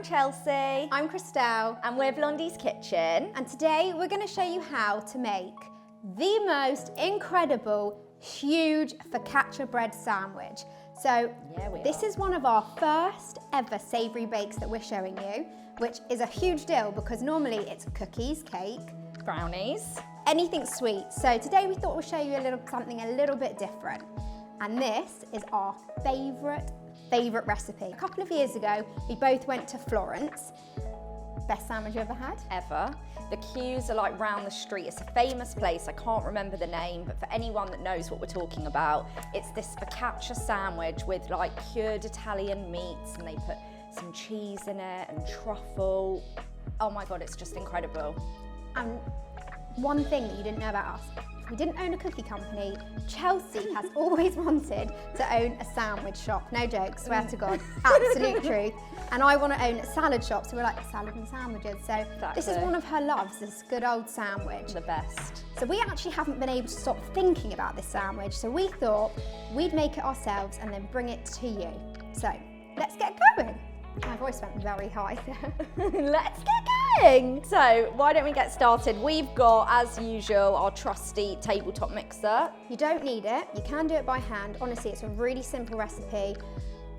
I'm Chelsea. I'm Christelle. And we're Blondies Kitchen. And today we're going to show you how to make the most incredible, huge focaccia bread sandwich. So this is one of our first ever savoury bakes that we're showing you, which is a huge deal because normally it's cookies, cake, brownies, anything sweet. So today we thought we'll show you something a little bit different. And this is our favourite recipe. A couple of years ago, we both went to Florence. Best sandwich you ever had? Ever. The queues are like round the street. It's a famous place. I can't remember the name, but for anyone that knows what we're talking about, it's this focaccia sandwich with like cured Italian meats, and they put some cheese in it and truffle. Oh my God, it's just incredible. And one thing that you didn't know about us, we didn't own a cookie company. Chelsea has always wanted to own a sandwich shop. No joke, swear to God, absolute truth. And I want to own a salad shop, so we're like salad and sandwiches. So This is one of her loves, this good old sandwich. The best. So we actually haven't been able to stop thinking about this sandwich, so we thought we'd make it ourselves and then bring it to you. So let's get going. My voice went very high there. Let's get going. So why don't we get started? We've got, as usual, our trusty tabletop mixer. You don't need it. You can do it by hand. Honestly, it's a really simple recipe.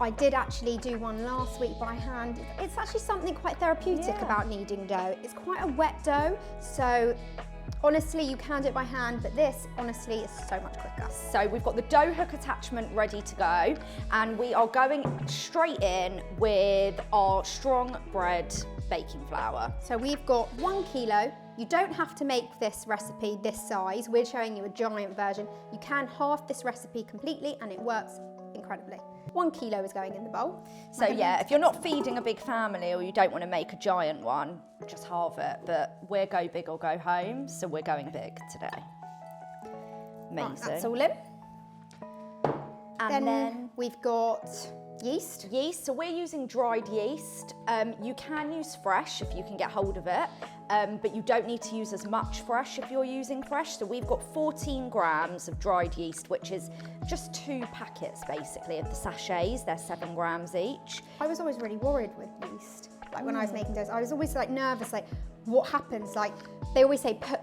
I did actually do one last week by hand. It's actually something quite therapeutic about kneading dough. It's quite a wet dough, so honestly, you can do it by hand, but this, honestly, is so much quicker. So we've got the dough hook attachment ready to go, and we are going straight in with our strong bread baking flour. So we've got 1 kilo. You don't have to make this recipe this size. We're showing you a giant version. You can halve this recipe completely and it works incredibly. 1 kilo is going in the bowl. So yeah, if you're not feeding a big family or you don't want to make a giant one, just halve it. But we're go big or go home, so we're going big today. Amazing. Right, that's all in. And then we've got yeast. Yeast, so we're using dried yeast. You can use fresh if you can get hold of it, but you don't need to use as much fresh if you're using fresh. So we've got 14 grams of dried yeast, which is just 2 packets basically of the sachets. They're 7 grams each. I was always really worried with yeast. Like when I was making doughs, I was always like nervous, like what happens? Like they always say put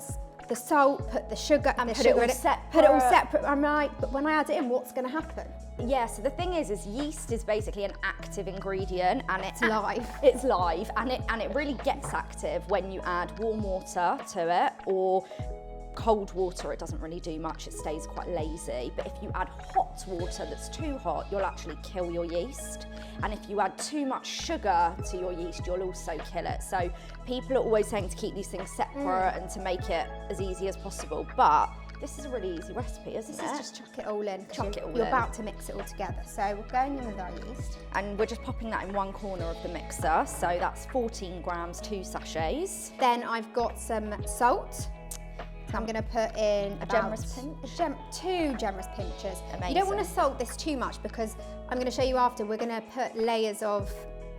the salt, put the sugar, and put it all separate. I'm like, but when I add it in, what's going to happen? Yeah, so the thing is yeast is basically an active ingredient, and it's live. It's live, and it really gets active when you add warm water to it, or cold water. It doesn't really do much, it stays quite lazy. But if you add hot water that's too hot, you'll actually kill your yeast. And if you add too much sugar to your yeast, you'll also kill it. So people are always saying to keep these things separate and to make it as easy as possible. But this is a really easy recipe, isn't it? This is just chuck it all in. You're You're about to mix it all together. So we're going in with our yeast. And we're just popping that in one corner of the mixer. So that's 14 grams, 2 sachets. Then I've got some salt. So I'm going to put in a generous pinch? 2 generous pinches. Amazing. You don't want to salt this too much because I'm going to show you after, we're going to put layers of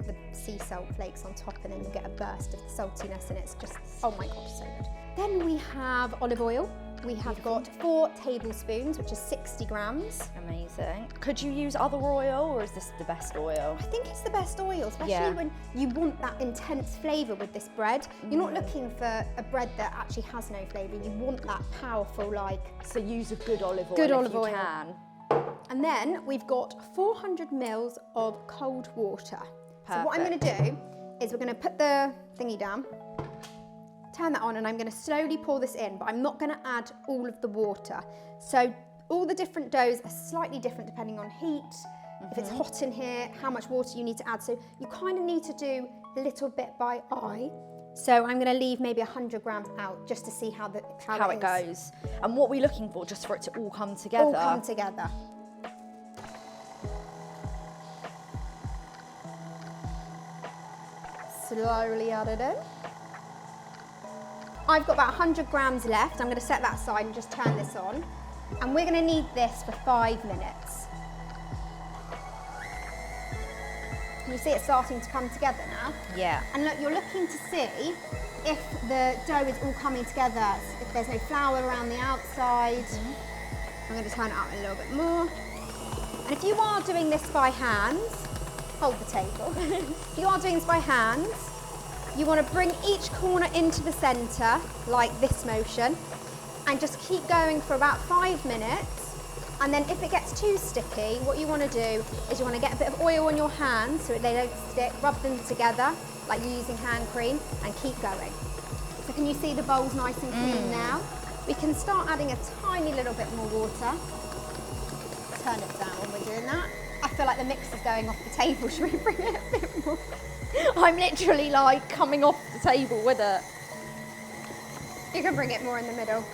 the sea salt flakes on top, and then you get a burst of the saltiness, and it's just, oh my God, so good. Then we have olive oil. We have got 4 tablespoons, which is 60 grams. Amazing. Could you use other oil, or is this the best oil? I think it's the best oil, especially when you want that intense flavour with this bread. You're not looking for a bread that actually has no flavour. You want that powerful, like... So use a good olive oil if you can. And then we've got 400 mils of cold water. Perfect. So what I'm going to do is we're going to put the thingy down, turn that on, and I'm going to slowly pour this in, but I'm not going to add all of the water. So all the different doughs are slightly different depending on heat, if it's hot in here, how much water you need to add. So you kind of need to do a little bit by eye. So I'm going to leave maybe 100 grams out just to see how it goes. And what we're looking for, just for it to all come together. All come together. Slowly add it in. I've got about 100 grams left. I'm going to set that aside and just turn this on. And we're going to knead this for 5 minutes. Can you see it starting to come together now? Yeah. And look, you're looking to see if the dough is all coming together, if there's no flour around the outside. I'm going to turn it up a little bit more. And if you are doing this by hand, hold the table. If you are doing this by hand, you want to bring each corner into the centre, like this motion, and just keep going for about 5 minutes. And then if it gets too sticky, what you want to do is you want to get a bit of oil on your hands so they don't stick, rub them together like you're using hand cream, and keep going. So can you see the bowl's nice and clean now? We can start adding a tiny little bit more water. Turn it down when we're doing that. I feel like the mix is going off the table. Should we bring it a bit more? I'm literally like coming off the table with it. You can bring it more in the middle.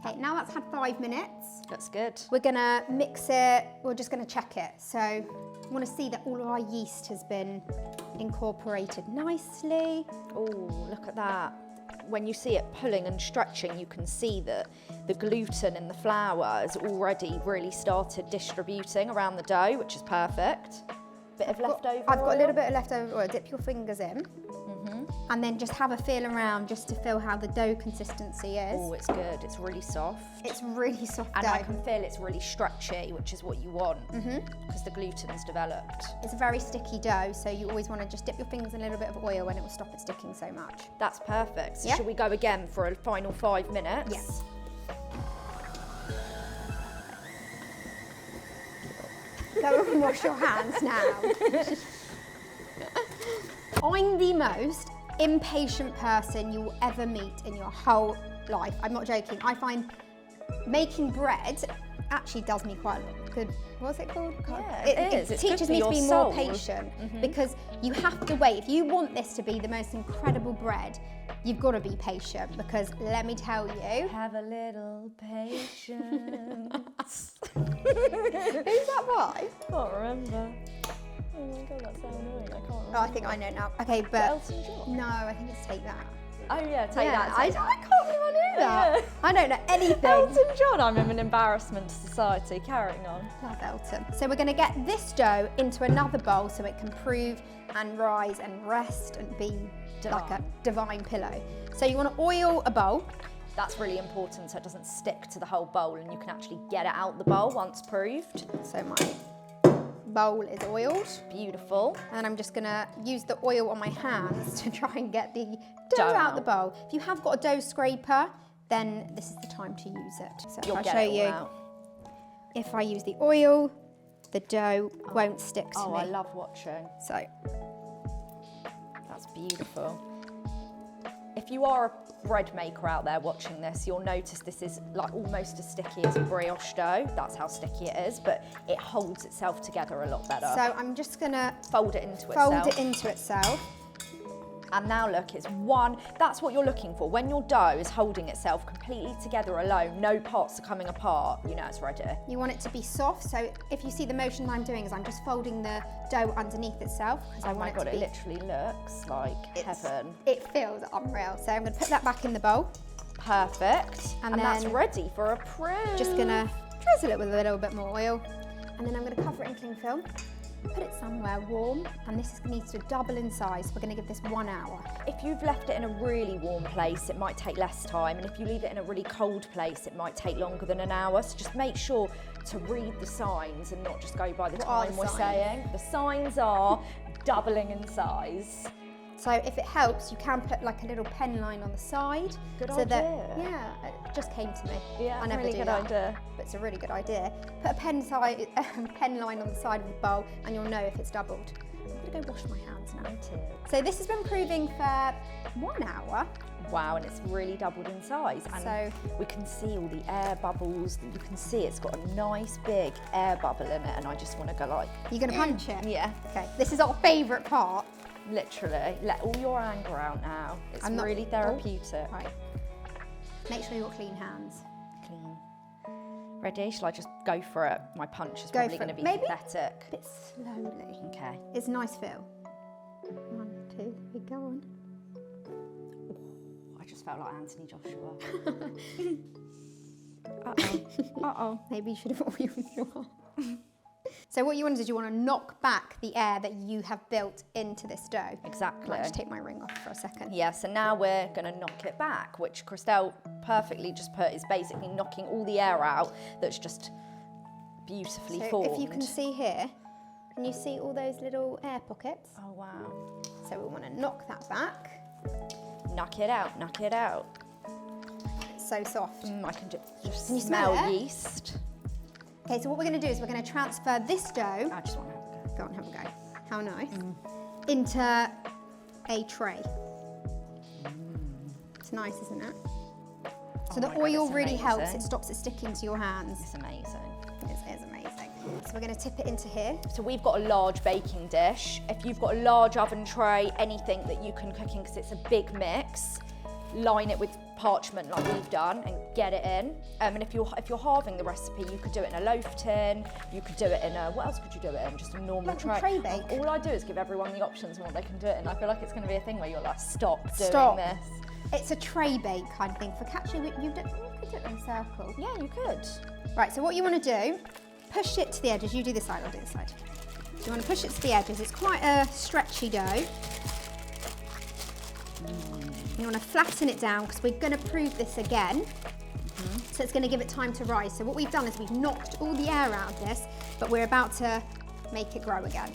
Okay, now that's had 5 minutes. That's good. We're gonna mix it, we're just gonna check it. So we wanna see that all of our yeast has been incorporated nicely. Oh, look at that. When you see it pulling and stretching, you can see that the gluten in the flour has already really started distributing around the dough, which is perfect. Bit of leftover I've got a oil. little bit of leftover oil. Dip your fingers in. And then just have a feel around just to feel how the dough consistency is. Oh, it's good. It's really soft. It's really soft And dough. I can feel it's really stretchy, which is what you want because the gluten's developed. It's a very sticky dough, so you always want to just dip your fingers in a little bit of oil and it will stop it sticking so much. That's perfect. So Yeah. should we go again for a final 5 minutes? Yes. Go and wash your hands now. I'm the most impatient person you will ever meet in your whole life. I'm not joking. I find making bread actually does me quite good. What's it called? Yeah, it is. It It's good teaches for me to your be soul. more patient because you have to wait. If you want this to be the most incredible bread, you've got to be patient because let me tell you. Have a little patience. Who's that by? Can't remember. Oh my god, that's so annoying. I can't remember. Oh, I think I know now. Okay, Is it but Elton John? no, I think it's Take That. Oh yeah, take that. I Take that. can't believe I knew that. Yeah. I don't know anything. Elton John, I'm an embarrassment to society. Carrying on. Love Elton. So we're going to get this dough into another bowl so it can prove and rise and rest and be like a divine pillow. So you want to oil a bowl. That's really important so it doesn't stick to the whole bowl and you can actually get it out the bowl once proved. So my bowl is oiled. Beautiful. And I'm just going to use the oil on my hands to try and get the dough Dough out the out. bowl. If you have got a dough scraper, then this is the time to use it. So You'll I'll get show it all you. out. If I use the oil, the dough won't stick to Oh, me. I love watching. So That's beautiful. If you are a bread maker out there watching this, you'll notice this is like almost as sticky as a brioche dough. That's how sticky it is, but it holds itself together a lot better. So I'm just gonna Fold it into fold itself. it into itself. And now look, it's one, that's what you're looking for. When your dough is holding itself completely together alone, no parts are coming apart, you know it's ready. You want it to be soft, so if you see the motion I'm doing is I'm just folding the dough underneath itself because I Oh my want God, it to it be. literally looks like heaven. It feels unreal. So I'm gonna put that back in the bowl. Perfect. And And that's then- ready for a proof. Just gonna drizzle it with a little bit more oil. And then I'm gonna cover it in cling film. Put it somewhere warm, and this needs to double in size. We're gonna give this 1 hour. If you've left it in a really warm place, it might take less time. And if you leave it in a really cold place, it might take longer than an hour. So just make sure to read the signs and not just go by the What are time the we're signs? saying. The signs are doubling in size. So if it helps, you can put like a little pen line on the side. Good so That, idea. yeah, it just came to me. Yeah, I never really do good that, idea. but it's a really good idea. Put a pen line on the side of the bowl, and you'll know if it's doubled. I'm gonna go wash my hands now. Me too. So this has been proving for 1 hour. Wow, and it's really doubled in size. And So- we can see all the air bubbles. You can see it's got a nice big air bubble in it, and I just want to go like, You're gonna punch it? yeah, Okay, this is our favourite part. literally. Let all your anger out now. It's I'm not- really therapeutic. Right. Make sure you've got clean hands. Clean. Ready? Shall I just go for it? My punch is Go probably for going to it. be Maybe? pathetic. A bit slowly. Okay. It's a nice feel. 1, 2, 3, go on. I just felt like Anthony Joshua. Uh-oh. Uh-oh. Maybe you should have oiled your arm. So what you want to do is you want to knock back the air that you have built into this dough. Exactly. I'll just take my ring off for a second. Yeah, so now we're going to knock it back, which Christelle perfectly just put is basically knocking all the air out that's just beautifully formed. If you can see here, can you see all those little air pockets? Oh, wow. So we want to knock that back. Knock it out, knock it out. It's so soft. I can just Can you smell smell it? yeast. Okay, so what we're going to do is we're going to transfer this dough. I just want to have a go. Go on, have a go. How nice. Into a tray. It's nice, isn't it? So the my God, oil it's really helps. amazing. It stops it sticking to your hands. It's amazing. It is amazing. So we're going to tip it into here. So we've got a large baking dish. If you've got a large oven tray, anything that you can cook in, because it's a big mix, line it with parchment like we've done and get it in. And if you're halving the recipe, you could do it in a loaf tin. You could do it in a, what else could you do it in? Just a normal Like a tray bake. All I do is give everyone the options and what they can do it in. I feel like it's going to be a thing where you're like, stop doing this. It's a tray bake kind of thing. Focaccia, you could do it in a circle. Yeah, you could. Right, so what you want to do, push it to the edges. You do this side, I'll do this side. You want to push it to the edges. It's quite a stretchy dough. You want to flatten it down because we're going to prove this again. So it's going to give it time to rise. So what we've done is we've knocked all the air out of this, but we're about to make it grow again.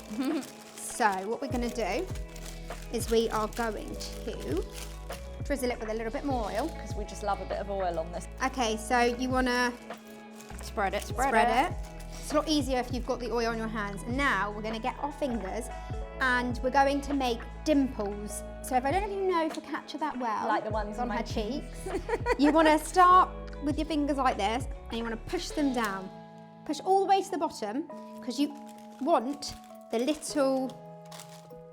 So what we're going to do is we are going to drizzle it with a little bit more oil. Because we just love a bit of oil on this. Okay, so you want to Spread it. It's a lot easier if you've got the oil on your hands. And now we're going to get our fingers and we're going to make dimples. So if I don't know if you know focaccia that well, Like the ones on on her my cheeks, you want to start with your fingers like this and you want to push them down. Push all the way to the bottom because you want the little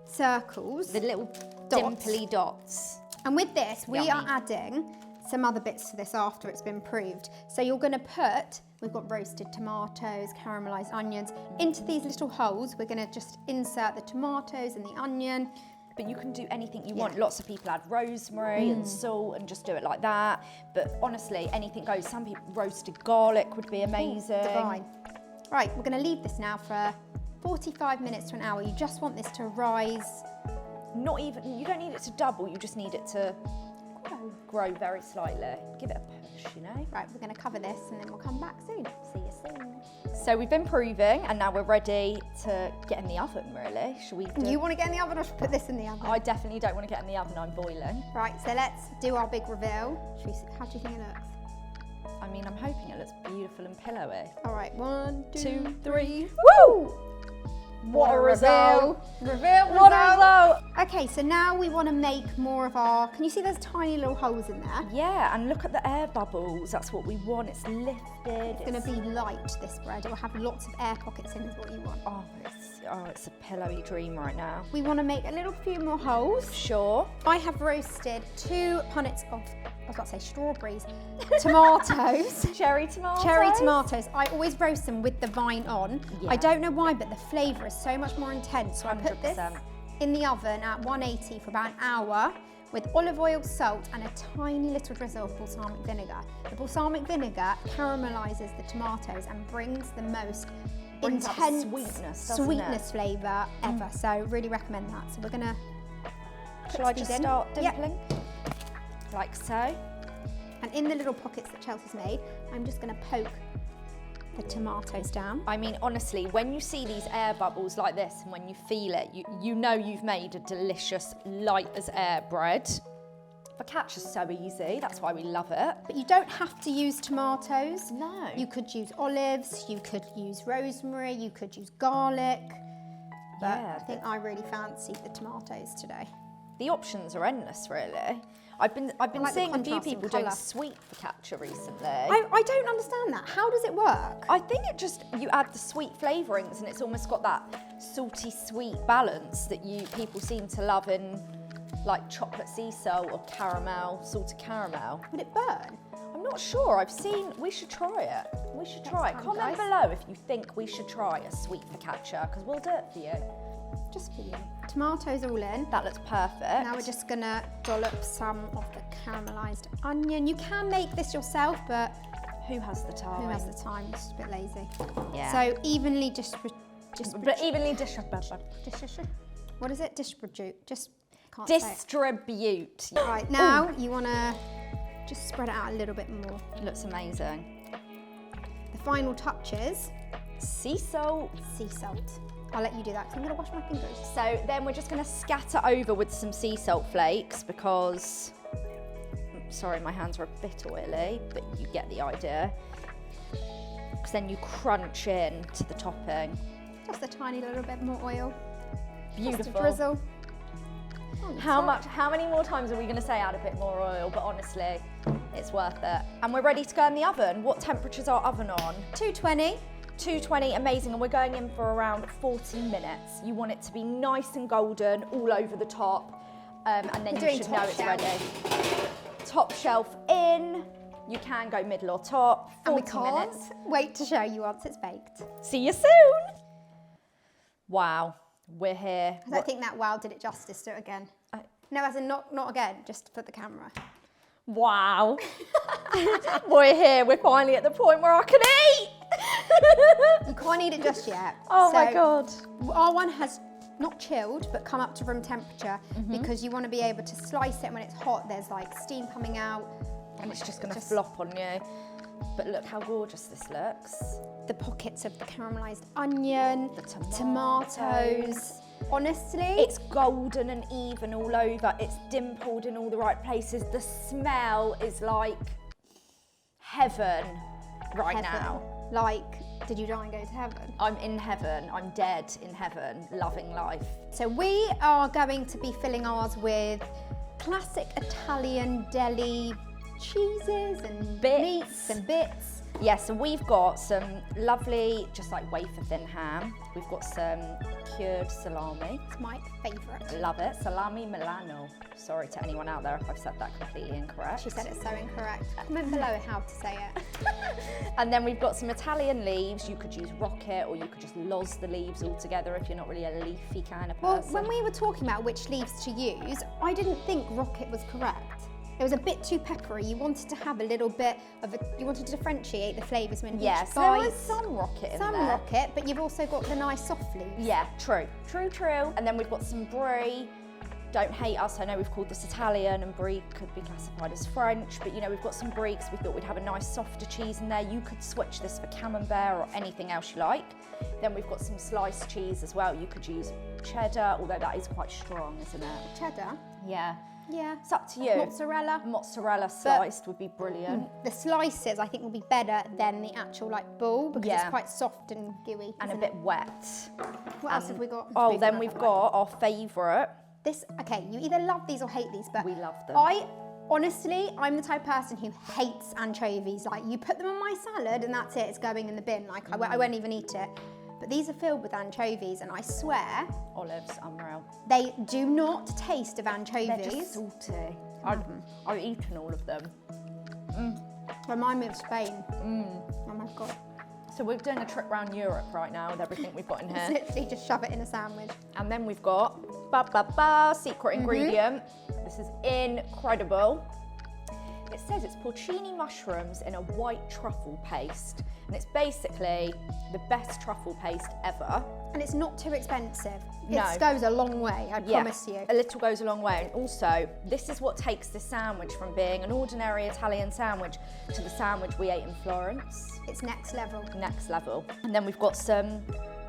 circles. The little Dots. dimply dots. And with this, we Yummy. are adding some other bits to this after it's been proved. So you're going to put, we've got roasted tomatoes, caramelised onions. Into these little holes, we're going to just insert the tomatoes and the onion. But you can do anything you want. Lots of people add rosemary and salt and just do it like that. But honestly, anything goes. Some people, roasted garlic would be amazing. Divine. Right, we're going to leave this now for 45 minutes to an hour. You just want this to rise. Not even, you don't need it to double, you just need it to grow very slightly. Give it a push, you know? Right, we're going to cover this and then we'll come back soon. See you soon. So we've been proving and now we're ready to get in the oven, really. Should we do? You want to get in the oven or should we put this in the oven? I definitely don't want to get in the oven, I'm boiling. Right, so let's do our big reveal. How do you think it looks? I mean, I'm hoping it looks beautiful and pillowy. All right, 1, 2, 3. Woo! What a result! Reveal! What a result! Okay, so now we want to make more of our, can you see there's tiny little holes in there? Yeah, and look at the air bubbles. That's what we want. It's lifted. It's going to be light, this bread. It will have lots of air pockets in is what you want. It's a pillowy dream right now. We want to make a little few more holes. Sure. I have roasted 2 punnets of, I was about to say strawberries, tomatoes. Cherry tomatoes? Cherry tomatoes. I always roast them with the vine on. Yeah. I don't know why, but the flavour is so much more intense. So I put this 100%. in the oven at 180 for about an hour with olive oil, salt and a tiny little drizzle of balsamic vinegar. The balsamic vinegar caramelises the tomatoes and brings the most Brings up intense sweetness, flavour ever. So really recommend that. So we're going to Shall I just start Yep. dimpling? Like so. And in the little pockets that Chelsea's made, I'm just going to poke the tomatoes down. I mean, honestly, when you see these air bubbles like this and when you feel it, you know you've made a delicious, light as air bread. Focaccia's so easy, that's why we love it. But you don't have to use tomatoes. No. You could use olives, you could use rosemary, you could use garlic. But Yeah, I think I really fancied the tomatoes today. The options are endless, really. I've been like seeing the a few contrast in people doing colour. sweet focaccia recently. I don't understand that. How does it work? I think it just, you add the sweet flavourings and it's almost got that salty sweet balance that people seem to love in like chocolate sea salt or caramel, salted caramel. Would it burn? I'm not sure, we should try it. We should try it. time, Comment guys. below if you think we should try a sweet focaccia because we'll do it for you. Just for you. Tomatoes all in. That looks perfect. Now we're just gonna dollop some of the caramelised onion. You can make this yourself, but Who has the time? who has the time? Just a bit lazy. Yeah. So evenly But evenly distribute. What is it? Distribute. Just can't Distribute. say it. Right, now you want to just spread it out a little bit more. Looks amazing. The final touches. Sea salt. Sea salt. I'll let you do that because I'm going to wash my fingers. So then we're just going to scatter over with some sea salt flakes because, sorry, my hands are a bit oily, but you get the idea. Because then you crunch in to the topping. Just a tiny little bit more oil. Beautiful. Just a drizzle. How many more times are we going to say add a bit more oil? But honestly, it's worth it. And we're ready to go in the oven. What temperature's our oven on? 220. 220, amazing, and we're going in for around 40 minutes. You want it to be nice and golden all over the top, and then you should know it's ready. Top shelf in. You can go middle or top. 40 minutes. Wait to show you once it's baked. See you soon. Wow, we're here. I don't think that wow did it justice. Do it again. No, as in not again, just for the camera. Wow. We're here. We're finally at the point where I can eat. You can't eat it just yet. Oh my God. Our one has not chilled, but come up to room temperature because you want to be able to slice it when it's hot. There's like steam coming out. And it's just going to flop on you. But look how gorgeous this looks. The pockets of the caramelised onion, The tomatoes. Honestly, it's golden and even all over. It's dimpled in all the right places. The smell is like heaven right now. Like, did you die and go to heaven? I'm in heaven. I'm dead in heaven, loving life. So we are going to be filling ours with classic Italian deli cheeses and meats and bits. Yeah, so we've got some lovely, just like wafer thin ham. We've got some cured salami. It's my favourite. Love it. Salami Milano. Sorry to anyone out there if I've said that completely incorrect. She said it so incorrect. Comment below how to say it. And then we've got some Italian leaves. You could use rocket or you could just loz the leaves all together if you're not really a leafy kind of person. Well, when we were talking about which leaves to use, I didn't think rocket was correct. It was a bit too peppery. You wanted to have a little bit of you wanted to differentiate the flavours when yes, each there bite. was some rocket in there. Some rocket, but you've also got the nice soft leaves. Yeah, true. And then we've got some brie. Don't hate us, I know we've called this Italian and brie could be classified as French, but you know, we've got some brie because we thought we'd have a nice softer cheese in there. You could switch this for camembert or anything else you like. Then we've got some sliced cheese as well. You could use cheddar, although that is quite strong, isn't it? Cheddar? Yeah. Yeah. It's up to you. Mozzarella. Mozzarella sliced would be brilliant. The slices I think will be better than the actual like ball because it's quite soft and gooey. And a bit wet. What else have we got? Oh, then we've got our favourite. Okay, you either love these or hate these, but we love them. Honestly, I'm the type of person who hates anchovies. Like, you put them on my salad and that's it, it's going in the bin. Like, I won't even eat it. But these are filled with anchovies, and I sweir... Olives, unreal. They do not taste of anchovies. They're just salty. I've eaten all of them. Remind me of Spain. Oh my God. So we're doing a trip around Europe right now with everything we've got in here. Literally just shove it in a sandwich. And then we've got, secret ingredient. This is incredible. It says it's porcini mushrooms in a white truffle paste. And it's basically the best truffle paste ever. And it's not too expensive. No. It goes a long way, I promise you. A little goes a long way. And also, this is what takes this sandwich from being an ordinary Italian sandwich to the sandwich we ate in Florence. It's next level. Next level. And then we've got some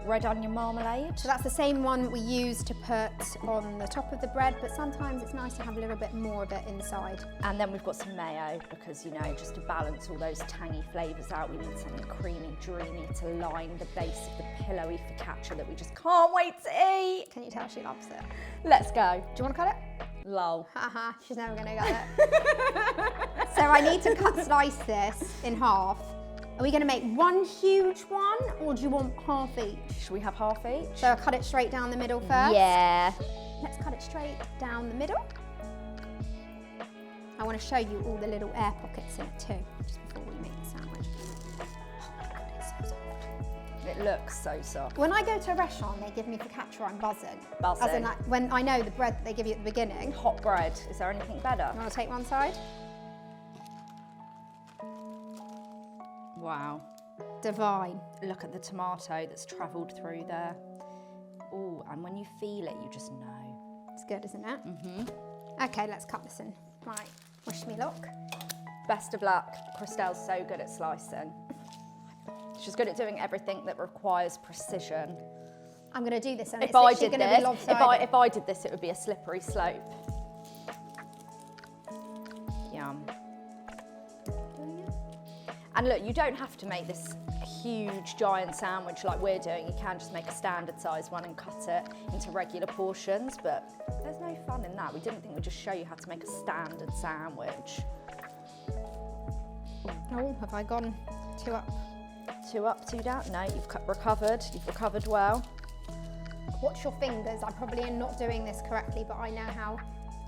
red onion marmalade. So that's the same one we use to put on the top of the bread, but sometimes it's nice to have a little bit more of it inside. And then we've got some mayo because, you know, just to balance all those tangy flavours out, we need something creamy, dreamy to line the base of the pillowy focaccia that we just can't wait to eat. Can you tell she loves it? Let's go. Do you want to cut it? Lol. Haha, she's never going to cut it. So I need to slice this in half. Are we going to make one huge one, or do you want half each? Should we have half each? So I'll cut it straight down the middle first? Yeah. Let's cut it straight down the middle. I want to show you all the little air pockets in it too, just before we make the sandwich. Oh my God, it's so soft. It looks so soft. When I go to a restaurant, they give me focaccia, I'm buzzing. Buzzing. As in, like, when I know the bread that they give you at the beginning. Hot bread. Is there anything better? You want to take one side? Wow. Divine. Look at the tomato that's travelled through there. Oh, and when you feel it, you just know. It's good, isn't it? Mm-hmm. Okay, let's cut this in. Right, wish me luck. Best of luck. Christelle's so good at slicing. She's good at doing everything that requires precision. I'm going to do this, and If it's I literally did going to be this, lopsided. if I did this, it would be a slippery slope. Yum. And look, you don't have to make this huge, giant sandwich like we're doing. You can just make a standard size one and cut it into regular portions, but there's no fun in that. We didn't think we'd just show you how to make a standard sandwich. Oh, have I gone 2 up? 2 up, 2 down? No, you've recovered. You've recovered well. Watch your fingers. I probably am not doing this correctly, but I know how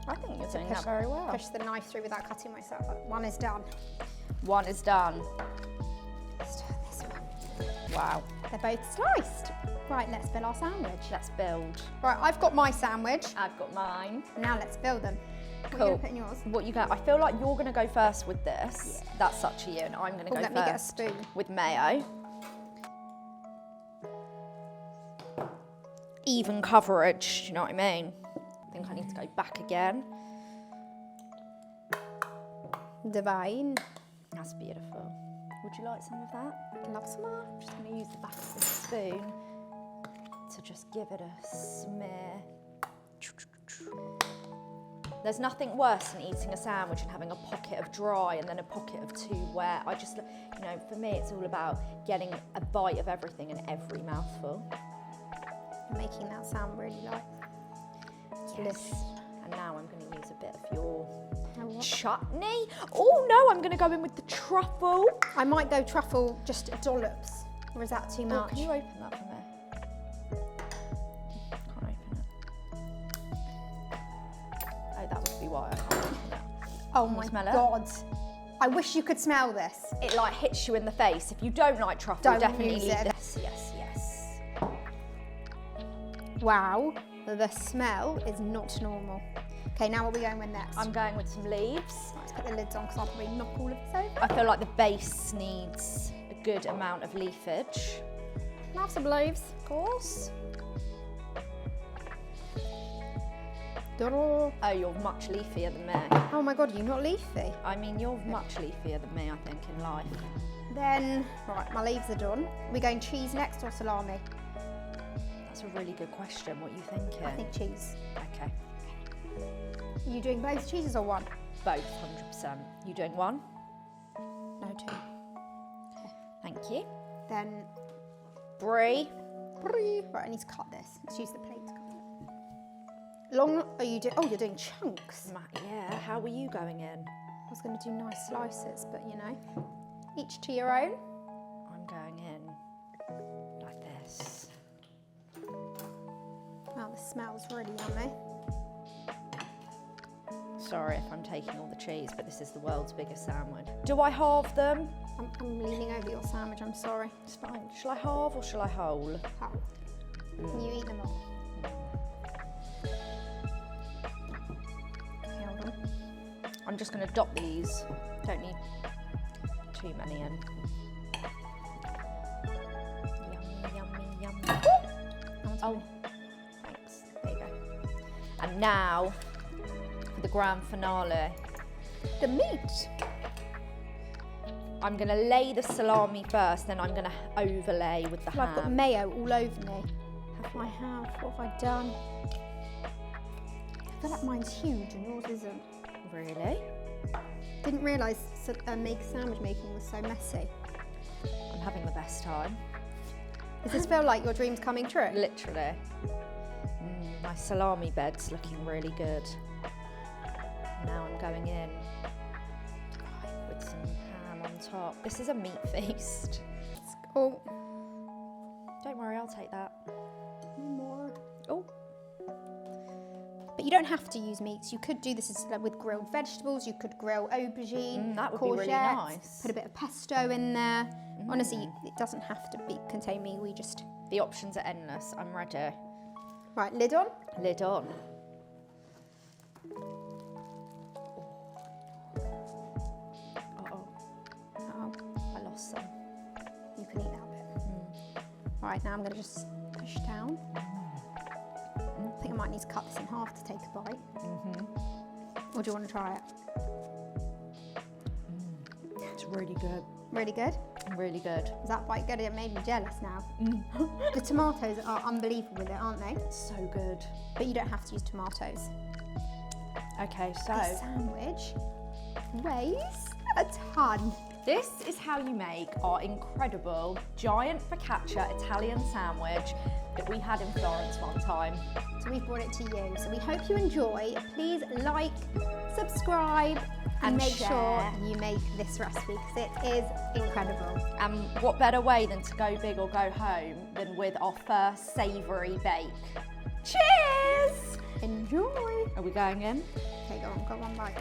I think you're doing that very well. push the knife through without cutting myself. One is done. 1 is done. Let's turn this one. Wow. They're both sliced. Right, let's build our sandwich. Let's build. Right, I've got my sandwich. I've got mine. Now let's build them. What are you Cool. going to put in yours? What you got? I feel like you're going to go first with this. Yeah. That's such a you, and I'm going to go let first me get a spoon. with mayo. Even coverage, do you know what I mean? I think I need to go back again. Divine. That's beautiful. Would you like some of that? Love some more. I'm just going to use the back of this spoon to just give it a smear. There's nothing worse than eating a sandwich and having a pocket of dry and then a pocket of too wet. I just, you know, for me it's all about getting a bite of everything in every mouthful. Making that sound really like Yes. And now I'm going to use a bit of your what? chutney. Oh no, I'm going to go in with the truffle. I might go truffle just dollops, or is that too Oh, much? can you open that for me? Can't open it. Oh, that would be why I can't open it. Oh Can you my smell it? God. I wish you could smell this. It like hits you in the face. If you don't like truffle, Don't definitely use leave it. this. Yes, yes. Wow, the smell is not normal. Okay, now what are we going with next? I'm going with some leaves. Let's put the lids on because I'll probably knock all of this over. I feel like the base needs a good amount of leafage. Can I have some leaves? Of course. Oh Oh, you're much leafier than me. my God, you're not leafy. I mean, you're much leafier than me, I think, in life. Then, right, my leaves are done. We're going cheese next or salami? That's a really good question. What are you thinking? I think cheese. Okay. Are you doing both cheeses or one? Both, 100%. You doing one? No, two. Thank you. Then, Brie. right, I need to cut this. Let's use the plate to cut it. Long, are you doing, oh, you're doing chunks. Yeah, how were you going in? I was going to do nice slices, but you know, each to your own. I'm going in like this. Wow, the smells really yummy. Sorry if I'm taking all the cheese, but this is the world's biggest sandwich. Do I halve them? I'm leaning over your sandwich, I'm sorry. It's fine. Shall I halve or shall I whole? How? Can you eat them all? Okay, hold on. I'm just going to dot these. Don't need too many in. Yummy, yummy, yummy. Oh, thanks. There you go. And now for the grand finale. The meat. I'm going to lay the salami first, then I'm going to overlay with the Well, I've got ham. mayo all over me. I have. What have I done? I feel like mine's huge and yours isn't. Really? Didn't realise sandwich making was so messy. I'm having the best time. Does this feel like your dream's coming true? Literally. My salami bed's looking really good. Now I'm going in with some ham on top. This is a meat feast. Oh, Don't worry, I'll take that. more. Oh, But you don't have to use meats. You could do this as, like, with grilled vegetables. You could grill aubergine, that would courgette, be really nice. Put a bit of pesto in there. Honestly, it doesn't have to contain meat. We just the options are endless. I'm ready. right. Lid on. Lid on. Uh-oh, Oh, I lost some. you Right, now I'm going to just push down. I think I might need to cut this in half to take a bite. Or do you want to try it? It's really good. Really good? Really good. Is that quite good? It made me jealous now. The tomatoes are unbelievable with it, aren't they? So good. But you don't have to use tomatoes. Okay, so This sandwich weighs a ton. this is how you make our incredible giant focaccia Italian sandwich that we had in Florence one time. So we've brought it to you. So we hope you enjoy. Please like, subscribe, and make share. sure you make this recipe because it is incredible. And what better way than to go big or go home than with our first savoury bake. Cheers! Enjoy. Are we going in? Okay, go on, one bite.